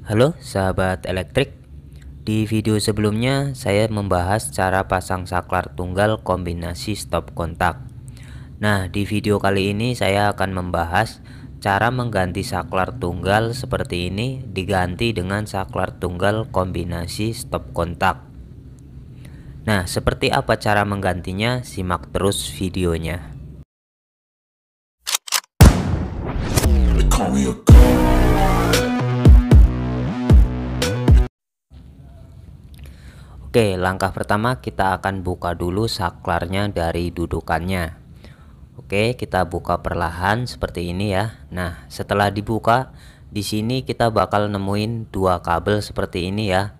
Halo sahabat elektrik, di video sebelumnya saya membahas cara pasang saklar tunggal kombinasi stop kontak. Nah, di video kali ini saya akan membahas cara mengganti saklar tunggal seperti ini diganti dengan saklar tunggal kombinasi stop kontak. Nah, seperti apa cara menggantinya? Simak terus videonya. Oke, langkah pertama kita akan buka dulu saklarnya dari dudukannya. Oke, kita buka perlahan seperti ini ya. Nah, setelah dibuka, di sini kita bakal nemuin dua kabel seperti ini ya.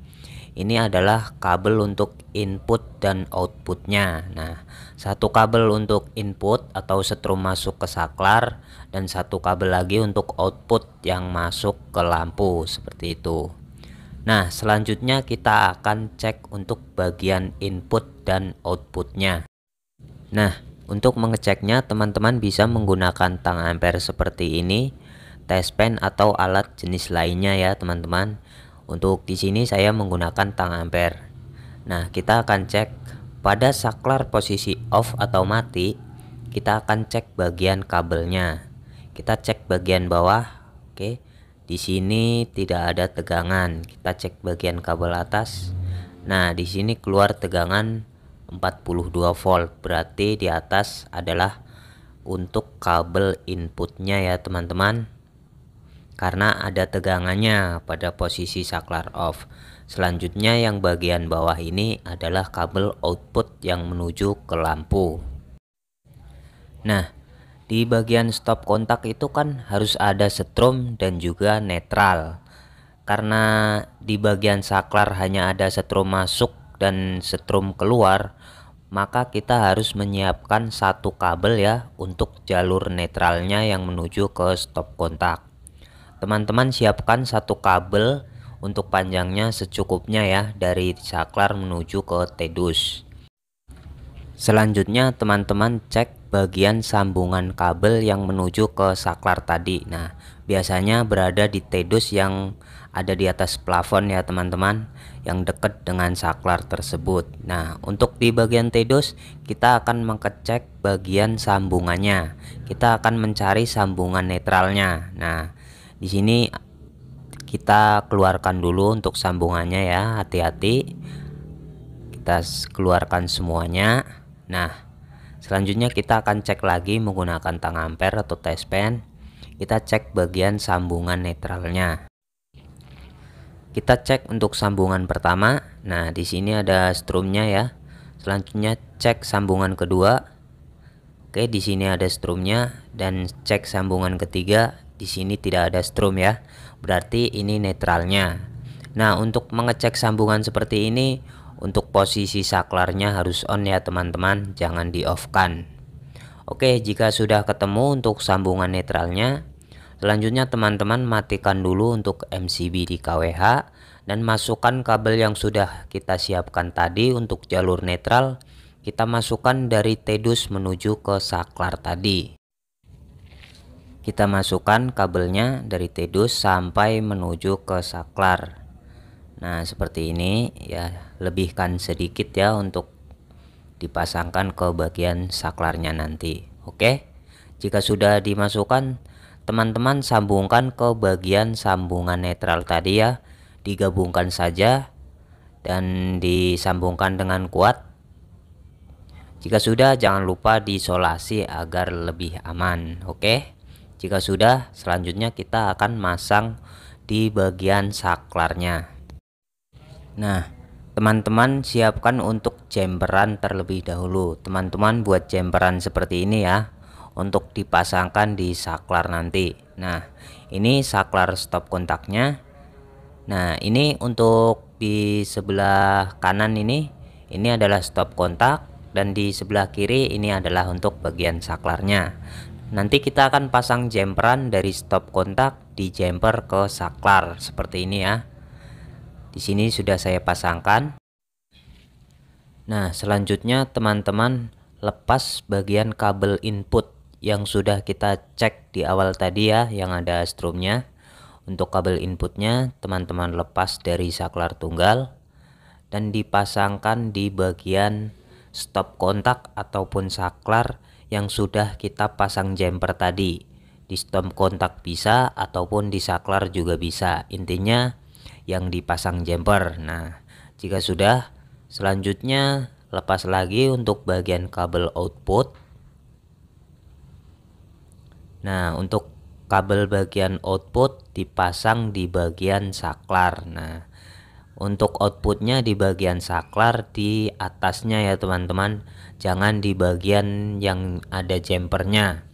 Ini adalah kabel untuk input dan outputnya. Nah, satu kabel untuk input atau setrum masuk ke saklar, dan satu kabel lagi untuk output yang masuk ke lampu seperti itu. Nah, selanjutnya kita akan cek untuk bagian input dan outputnya. Nah, untuk mengeceknya teman-teman bisa menggunakan tang ampere seperti ini, test pen atau alat jenis lainnya ya teman-teman. Untuk di sini saya menggunakan tang ampere. Nah, kita akan cek pada saklar posisi off atau mati, kita akan cek bagian kabelnya. Kita cek bagian bawah. Oke. Di sini tidak ada tegangan. Kita cek bagian kabel atas. Nah, di sini keluar tegangan 42 volt. Berarti di atas adalah untuk kabel inputnya ya teman-teman. Karena ada tegangannya pada posisi saklar off. Selanjutnya yang bagian bawah ini adalah kabel output yang menuju ke lampu. Nah, di bagian stop kontak itu kan harus ada setrum dan juga netral. Karena di bagian saklar hanya ada setrum masuk dan setrum keluar, maka kita harus menyiapkan satu kabel ya untuk jalur netralnya yang menuju ke stop kontak. Teman-teman siapkan satu kabel untuk panjangnya secukupnya ya dari saklar menuju ke tedus. Selanjutnya teman-teman cek bagian sambungan kabel yang menuju ke saklar tadi. Nah, biasanya berada di tedus yang ada di atas plafon ya teman-teman, yang dekat dengan saklar tersebut. Nah, untuk di bagian tedus kita akan mengecek bagian sambungannya. Kita akan mencari sambungan netralnya. Nah, di sini kita keluarkan dulu untuk sambungannya ya, hati-hati. Kita keluarkan semuanya. Nah, selanjutnya kita akan cek lagi menggunakan tang ampere atau test pen. Kita cek bagian sambungan netralnya. Kita cek untuk sambungan pertama. Nah, di sini ada strumnya ya. Selanjutnya cek sambungan kedua. Oke, di sini ada strumnya, dan cek sambungan ketiga. Di sini tidak ada strum ya. Berarti ini netralnya. Nah, untuk mengecek sambungan seperti ini, untuk posisi saklarnya harus on ya teman-teman, jangan di off kan. Oke, jika sudah ketemu untuk sambungan netralnya, selanjutnya teman-teman matikan dulu untuk MCB di KWH dan masukkan kabel yang sudah kita siapkan tadi untuk jalur netral. Kita masukkan dari tedus menuju ke saklar tadi. Kita masukkan kabelnya dari tedus sampai menuju ke saklar. Nah, seperti ini ya, lebihkan sedikit ya untuk dipasangkan ke bagian saklarnya nanti. Oke, jika sudah dimasukkan, teman-teman sambungkan ke bagian sambungan netral tadi ya, digabungkan saja dan disambungkan dengan kuat. Jika sudah, jangan lupa diisolasi agar lebih aman. Oke, jika sudah, selanjutnya kita akan masang di bagian saklarnya. Nah, teman-teman siapkan untuk jemperan terlebih dahulu. Teman-teman buat jemperan seperti ini ya, untuk dipasangkan di saklar nanti. Nah, ini saklar stop kontaknya. Nah, ini untuk di sebelah kanan ini adalah stop kontak, dan di sebelah kiri ini adalah untuk bagian saklarnya. Nanti kita akan pasang jemperan dari stop kontak di jumper ke saklar seperti ini ya. Di sini sudah saya pasangkan. Nah, selanjutnya teman-teman lepas bagian kabel input yang sudah kita cek di awal tadi ya, yang ada strumnya. Untuk kabel inputnya teman-teman lepas dari saklar tunggal dan dipasangkan di bagian stop kontak ataupun saklar yang sudah kita pasang jumper tadi. Di stop kontak bisa ataupun di saklar juga bisa, intinya yang dipasang jumper. Nah, jika sudah, selanjutnya lepas lagi untuk bagian kabel output. Nah, untuk kabel bagian output dipasang di bagian saklar. Nah, untuk outputnya di bagian saklar di atasnya ya teman-teman, jangan di bagian yang ada jumpernya.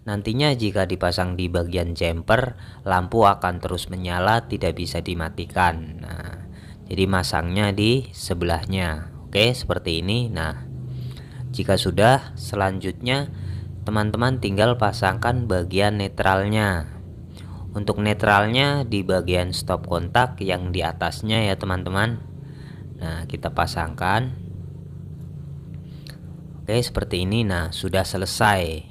Nantinya jika dipasang di bagian jumper, lampu akan terus menyala, tidak bisa dimatikan. Nah, jadi masangnya di sebelahnya. Oke, seperti ini. Nah, jika sudah, selanjutnya teman-teman tinggal pasangkan bagian netralnya. Untuk netralnya di bagian stop kontak yang di atasnya ya teman-teman. Nah, kita pasangkan. Oke, seperti ini. Nah, sudah selesai.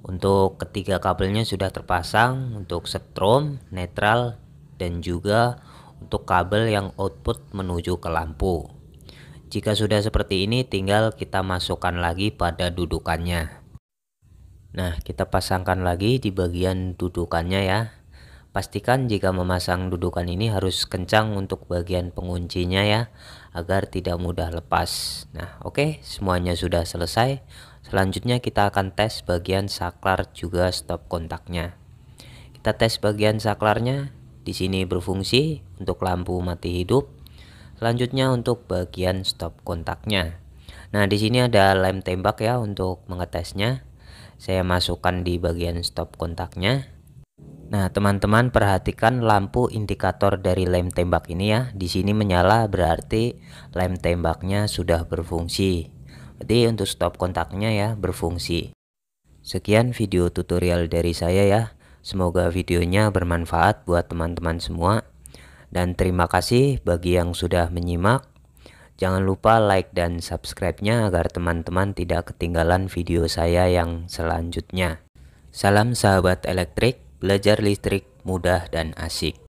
Untuk ketiga kabelnya sudah terpasang, untuk strom, netral, dan juga untuk kabel yang output menuju ke lampu. Jika sudah seperti ini, tinggal kita masukkan lagi pada dudukannya. Nah, kita pasangkan lagi di bagian dudukannya ya. Pastikan jika memasang dudukan ini harus kencang untuk bagian penguncinya ya, agar tidak mudah lepas. Nah, oke, semuanya sudah selesai. Selanjutnya kita akan tes bagian saklar juga stop kontaknya. Kita tes bagian saklarnya. Di sini berfungsi untuk lampu mati hidup. Selanjutnya untuk bagian stop kontaknya. Nah, di sini ada lem tembak ya untuk mengetesnya. Saya masukkan di bagian stop kontaknya. Nah, teman-teman perhatikan lampu indikator dari lem tembak ini ya. Di sini menyala berarti lem tembaknya sudah berfungsi. Jadi untuk stop kontaknya ya berfungsi. Sekian video tutorial dari saya ya. Semoga videonya bermanfaat buat teman-teman semua. Dan terima kasih bagi yang sudah menyimak. Jangan lupa like dan subscribe-nya agar teman-teman tidak ketinggalan video saya yang selanjutnya. Salam sahabat elektrik, belajar listrik mudah dan asik.